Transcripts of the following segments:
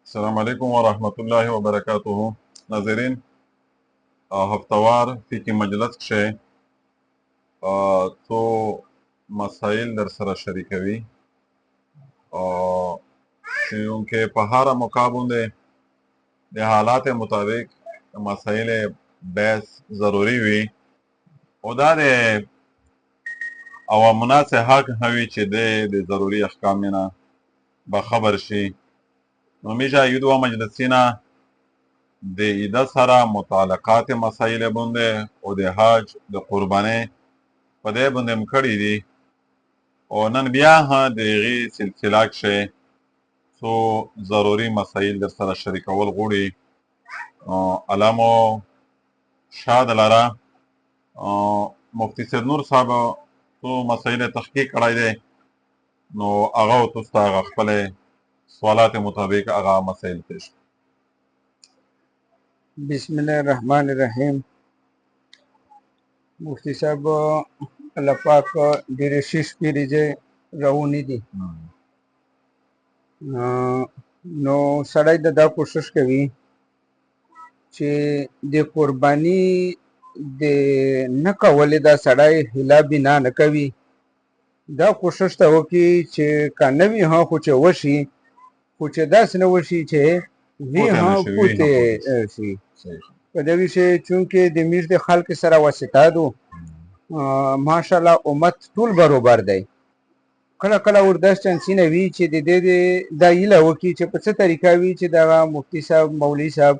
السلام علیکم ورحمۃ اللہ وبرکاتہ. ناظرین، هفتوار فقهي مجلس کښې څو مسایل در سره شریکوي چونکې په هره موقع باندې د حالات مطابق مسایل بحث ضروري وي او دا د عوامو څخه حق هوي چې د ضروري احکام نه به خبر شي. نو میشه یو دوه مجلسینا د عیده سره متعلقات مسایل باندې او د حج د قربانۍ په دې باندې م کړي دي او نن بیا د هغې سلسله کښې څو ضروري مسایل در سره شریکول غواړي. علامو شاد لره مفتی صاحب نور صاحب څو مسایل تحقیق کړی دی، نو هغه تاسو ته هغه خپلې سوالات مطابق هغه مسائل پیش. بسم الله الرحمن الرحیم. مفتی صاحب الله پاک ډېرې ښې شپې ورځې راونی دي، نو سړی دا کوشش کوي چې د قرباني د نه کولې دا سړی هیله بنا نه کوي، دا کوشش ته وکړي چې که نه وي خو چې وشي، خو چې داسې نه وشي چې وي پوتې شي په دې ویشي. چونکې د میش د خلق سره واسطه دو ماشاءالله امت ټول برابر دی. کله کله ورته چانسونه وي چې د دې دا هیله وکړي چې په څه طریقه وي چې دغه مفتی صاحب مولوي صاحب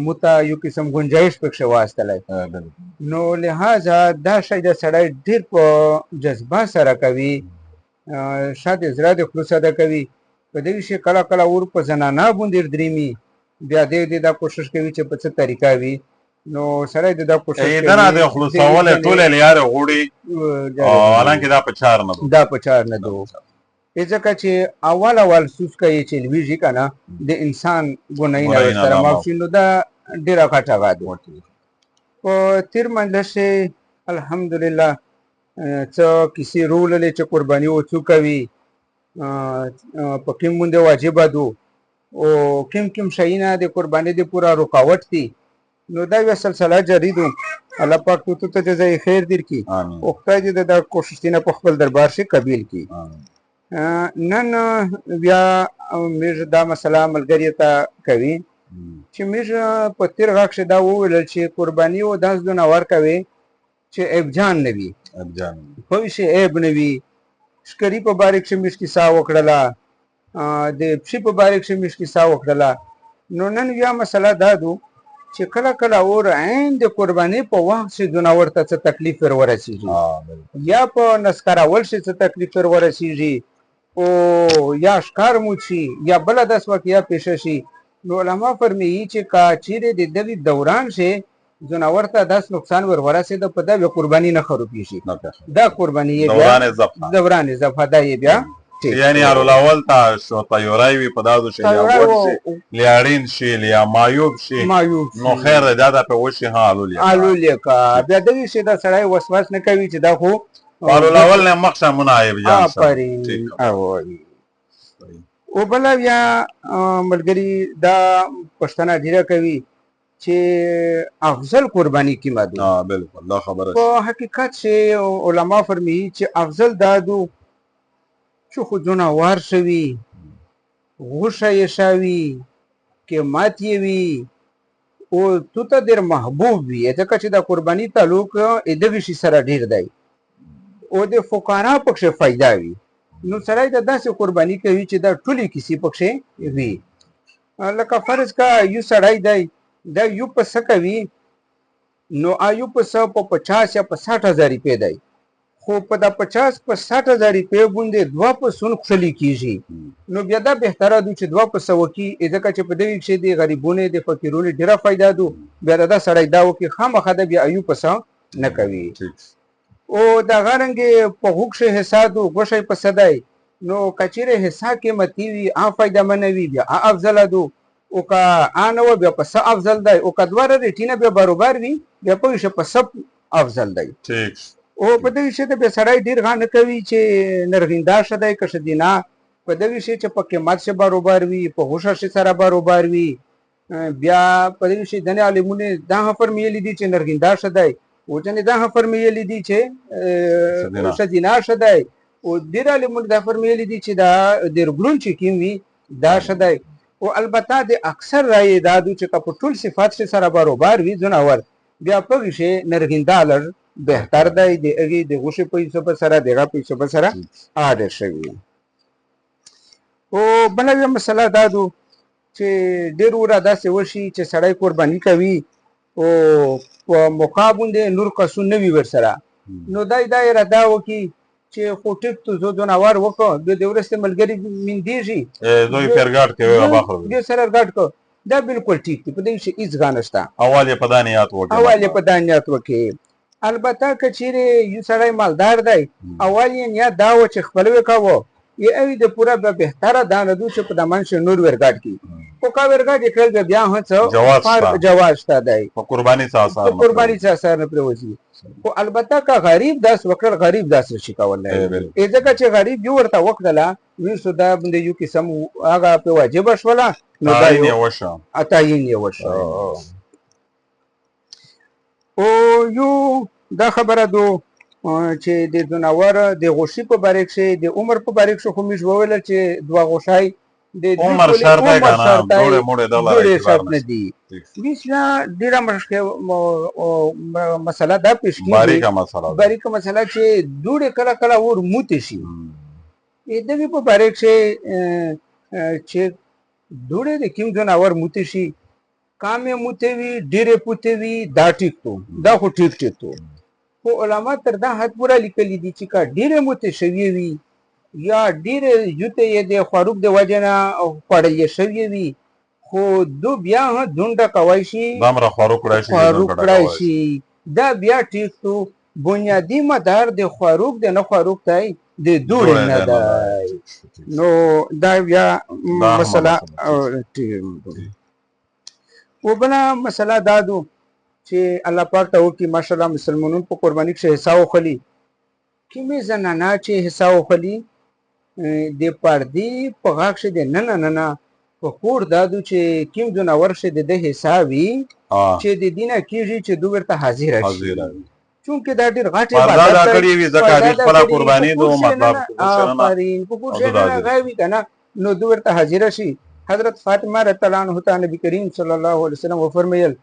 موته یو قسم گنجایش پکښې واستلی، نو لہذا دا شی د سړی ډېر په جذبه سره کوي، شاید زړه د خلو سره کوي. په دې ویشي کله کله ور په زنانه باندې دریمي، بیا دې دا کوشش کوي چې په څه طریقه وي. نو سړی دا کوشش کوي دنه د خلاصول ټول لیاره غوړي، حالانکه دا په چار نه دا په چار نه دو، ځکه چې اول سوس کوي چې لویږي که نه د انسان ګناهونه ورسره معاف شي، نو دا ډېره غټه غاد. په تېر مجلس الحمدلله څه کیسې روللې چې قرباني وڅو کوي، په کوم باندې واجبه دو او کوم شیونه د قربانۍ د پوره رکاوټ دي. نو دا یوه سلسله جاري دو. الله پاک تو ته جزای خیر درکړي او خدای دې دا کوششونه په خپل دربار کې قبول کړي. نن بیا موږ دا مسله ملګري ته کوي چې موږ په تېر غږ کښې دا وویل چې قرباني او داسې ځناور کوي چې عیبجان نه وي، پوه شي عیب نه وي. ښکري په باره کښې موږ کیسه وکړله، د پښې په باره کښې موږ کیسه وکړله. نو نن بیا مسله دا دو چې کله کله اور عین د قربانۍ په وخت چې ځناور ته څه تکلیف ور ورسېږي، یا په نسکارول شي څه تکلیف ور ورسېږي او یا ښکار مو شي یا بله داسې واقعه پیښه شي، نو علما فرمایي چې که چیرې د دغې دوران شي ځناور ته داسې نقصان ور ورسېده، په دا بیا قرباني نه خروبېږي، دا قرباني یې بیا دوران ضبطه دا یې بیا یعنی اول ته تیاری وي په داسې شي یا ور شي لیاړین شي یا معیوب شي، نو خیر دی دا په وشي حلول یې که بیا دغې شي دا سړی وسواس نه کوي چې دا خو اول نه مخشه منایب جان او بله بیا ملګري دا پښتنه ډېره کوي چې افضل قرباني کومه ده. بالکل دا خبره په حقیقت چې علما فرمایي چې افضل دا دو چې خو ځناور شوي، غوښه یې شوي، قیمت یې وي او تو ته ډېر محبوب وي، ځکه چې د قرباني تعلق دغې شي سره ډېر دی او د فقرا پکښې فایده وي. نو سړی د داسې قرباني کوي چې دا ټولې کیسې پکښې وي. لکه فرض کا یو سړی دی دا یو پسه کوي، نو یو پسه په 50 یا په 60,000 روپۍ دی، خو په دا 50 په 60,000 روپۍ باندې دوه پسونه کښلي کېږي. نو بیا دا بهتره دو چې دوه پسه وکړي، ځکه چې په دغې کښې د غریبونو د فقیرونو ډېره فایده دو. بیا دا سړی دا وکړي خامخا د بیا یو پسه نه کوي. او دغه رنګې په هغو کښې حصه دو، غوښه یې پسه دی، نو که چیرې حصه قیمتي وي فایده منه وي بیا افضله دو، او که نه وه بیا پسه افضل دی، او که دواړه ریټونه بیا برابر وي بیا پوه شه پسه افضل دی. او په دغې شي ته بیا سړی ډېر غا نه کوي چې نرغینده ښه دی که ښځینه، په دغه شی چې په قیمت سره برابر وي په غوښه سره برابر وي بیا په دغه شی دنه عالمونه دا فرمایلی دي چې نرګندا شدای او چې دا فرمایلی دي چې شدینا شدای او ډیر عالمونه دا فرمایلی دي چې دا ډیر ګلون چې کیم وي دا شدای او البته د اکثر رائے دادو چې په ټول صفات سره برابر وي جناور بیا په شی نرګندا لر بهتر دی د هغه د غوښه پیسو په سره دغه پیسو په سره عادت شوی او بل یو مسله دادو چې ډیر ورا داسې وشي چې سړی قرباني کوي او په مقابل نور کسو نوی ور سره نو دای اراده وکي چې خو ټیک تو زو جناور وکړو د ورسته ملګری من دیږي دوی فرګاټ کوي باخره دې سره ګټ کو دا بالکل ټیک دی په دې شي هیڅ غانشتا اواله پدانیات وکي البته کچيره یو سړی مالدار دی اول یې یا دا و چې خپل وکاو یې اوی د پورا به بهتره دانه دو چې په دمن شه نور ورګاټ کی او کا ورګاټ کړل بیا هڅ جواز شته دی په قرباني ساسار نه پروزي او البته کا غریب داس وکړ غریب داس شي کولای ځکه چې غریب یو ورته وخت لا وی سودا باندې یو قسم هغه په واجب شولا نو دا یو اتاین یو وشو او یو دا خبره دو چې د جناور د غوښې په باره کې د عمر په باره کې خو موږ وویل چې دوه غوښای د عمر شرط دی کنه ډوړې موړې شرط نه دي بیا ډیره مشکل مسله دا پیش کیږي باریکه مسله چې دوړې کله کله ور موتی شي دغه په باره کې چې دوړې د کوم جناور موتی شي کامې موتی وي ډیره پوتی وي دا ټیک تو دا خو ټیک تو خو علما تر دا حد پورا لیکلي دي چې کا ډیره موتی شوی وي یا ډیره یوته یې د خروق د وجنه خړلې شوی وي خو دو بیا دونډه کوي شي دمره خروق راشي دا بیا ټیک تو بنیادی مدار د خروق د نه خروق تای د دوړ نه ده نو دا بیا مسله و بلا مسله دادو چې الله پاک ته وکي ماشاءالله مسلمانون په قرباني کې حصہ وخلی کیمه زنانا چې حصہ وخلی د پردي په غاښ د نه په کور دادو چې کیم جناور شه د حصہ وی چې د دینه کیږي چې دوی ورته حاضر شي چونکه دا ډیر غاټه عبادت کړی وي زکات خپل قرباني دو مطلب غوي کنه نو دوی ورته حاضر شي حضرت فاطمه رضی الله عنها نبی کریم صلی الله علیه وسلم وفرمایل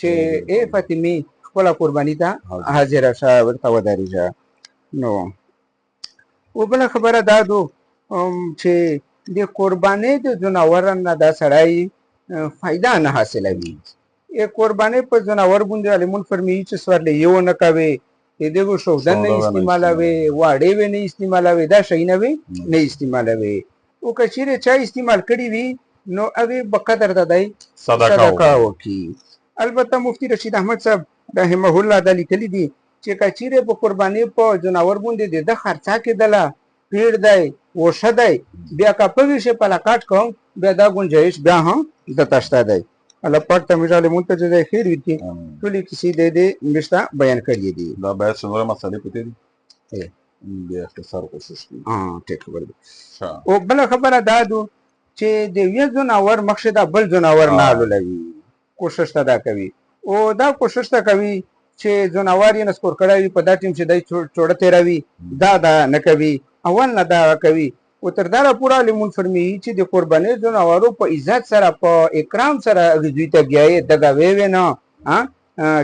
چې اے فاطمه خپل قربانی ته حاضر شه ورته ودارېږه نو وبله خبره دادو چې د قربانی د جناور نه دا سړی فائدہ نه حاصلوي قربانی په جناور باندې علمون فرمایي چې سوارلې یو نه کوي دغه شودن نه استعمالوي واړې و نه استعمالوي دا شي نه استعمالوي او کچیره چا استعمال کړی وي نو هغه بقدر دای صدقه وکي البته مفتی رشید احمد صاحب رحمه الله د لیکلي دي چې کچیره په قربانی په جناور باندې د خرچا کې دلا پیر دی وشه دی بیا کا په ویشه په لاکاټ کوم بیا دا گنجائش بیا هم د تشتا دی الله پاک ته مجاله منتجه خیر وي ټولې کسی دې مشتا بیان کړی دي دا به څنګه مسالې پته دي بیا اختصار کوشش کوي ټیک خبر دی او بل خبره دادو چې د یو جناور مخشه دا بل جناور نه لولوي کوشش تا کوي او دا کوشش تا کوي چې جناور یې نسکور کړی په دا ټیم چې دای چوڑه تیراوي دا نه کوي اول نه دا کوي او تر دا پورا لمون فرمایي چې د قرباني جناورو په عزت سره په اکرام سره دوی ته بیاي دغه وی نه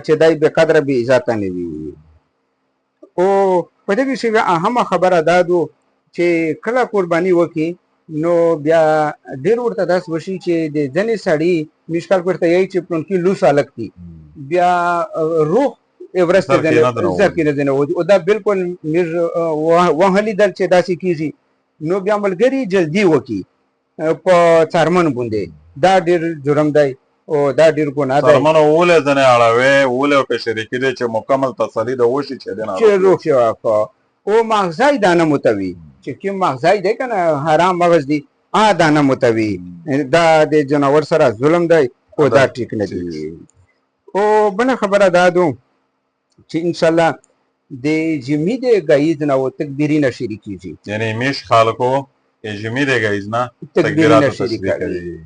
چې دای به قدر به عزت نه وي او په دې شی اهم خبره دادو چې کله قرباني وکي نو بیا ډیر ورته داس وشي چې د ځنې سړی مشکل ورته یی چې پلون کې لوس الګ کی بیا روح اورست دنه او دا بالکل مر وهلی در چې داسې کیږي نو بیا ملګری جلدی وکي په څارمن باندې دا ډیر جرم دی او دا ډیر ګناه دی څارمن اوله ځنه اړوي اوله په شریکې دي چې مکمل تسلی د وشي چې دنه چې روح یو او مغزای دانه متوي چې کوم مغزای دی کنه حرام مغز دی دانه متوي دا د جناور سره ظلم دی او دا ټیک نه دی او بل خبره دادو چې ان شاء الله د جمی د غید نو تکبیری نه شریکیږي یعنی میش خلکو جمعی دی گئیز نه تکبیرونه تکبیرات شریک تشریح کوي. کوي.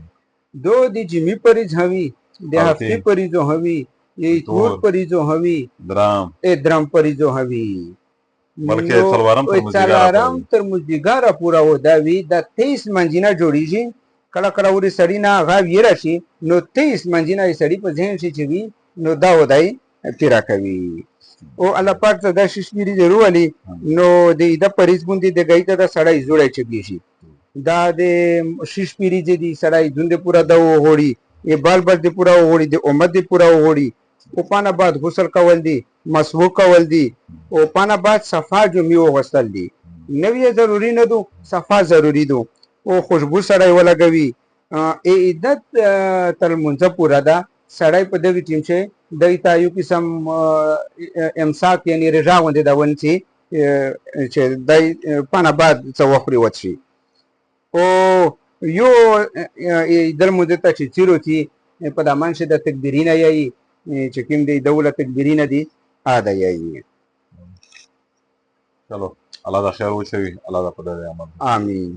دو دی جمعی پریز هوی، دی هفته پریزو هوی، دی اتور پریزو هوی، درام درم پریزو هوی. بلکې څلورم تر مازدیګره څلورم تر مازدیګره پوره و دا وي. دا 23 منځونه جوړیږي. کله کله ورې سړي نه هغه ویره شي نو 23 منځونه یې سړي په ذهن شي چې وي نو دا ودای تیرا کوي. او الله پاک ته دا شش پیری ضروري نو د د پریز باندې د گئی ته د سړی جوړی چګی شي. دا د شش پیری دي سړی دند پورا د وغوړي ای بال بال دی پورا وغوړي د امت دی پورا وغوړي. او پانه بعد غسل کول دي، مسحوق کول دي، او پانه بعد صفا جمعې وغسل دي. نوې ضروری نه دو، صفا ضروری دو. او خوشبو سړی ولګوي. ای عدت تر منځ پورا ده سړی په دغه ټیم چې دای ته یو قسم امساک یعنی رجا غوندې دا ونسی چې دای پانه بعد څه وخوري وڅشي. او یو در مده ته چې چیرو چې په دمان شه د تکبیرینه یی چې کوم دی دولت تکبیرینه دی اده یی. چلو الله دا خیر وشوي، الله دا په دې عمل. آمین.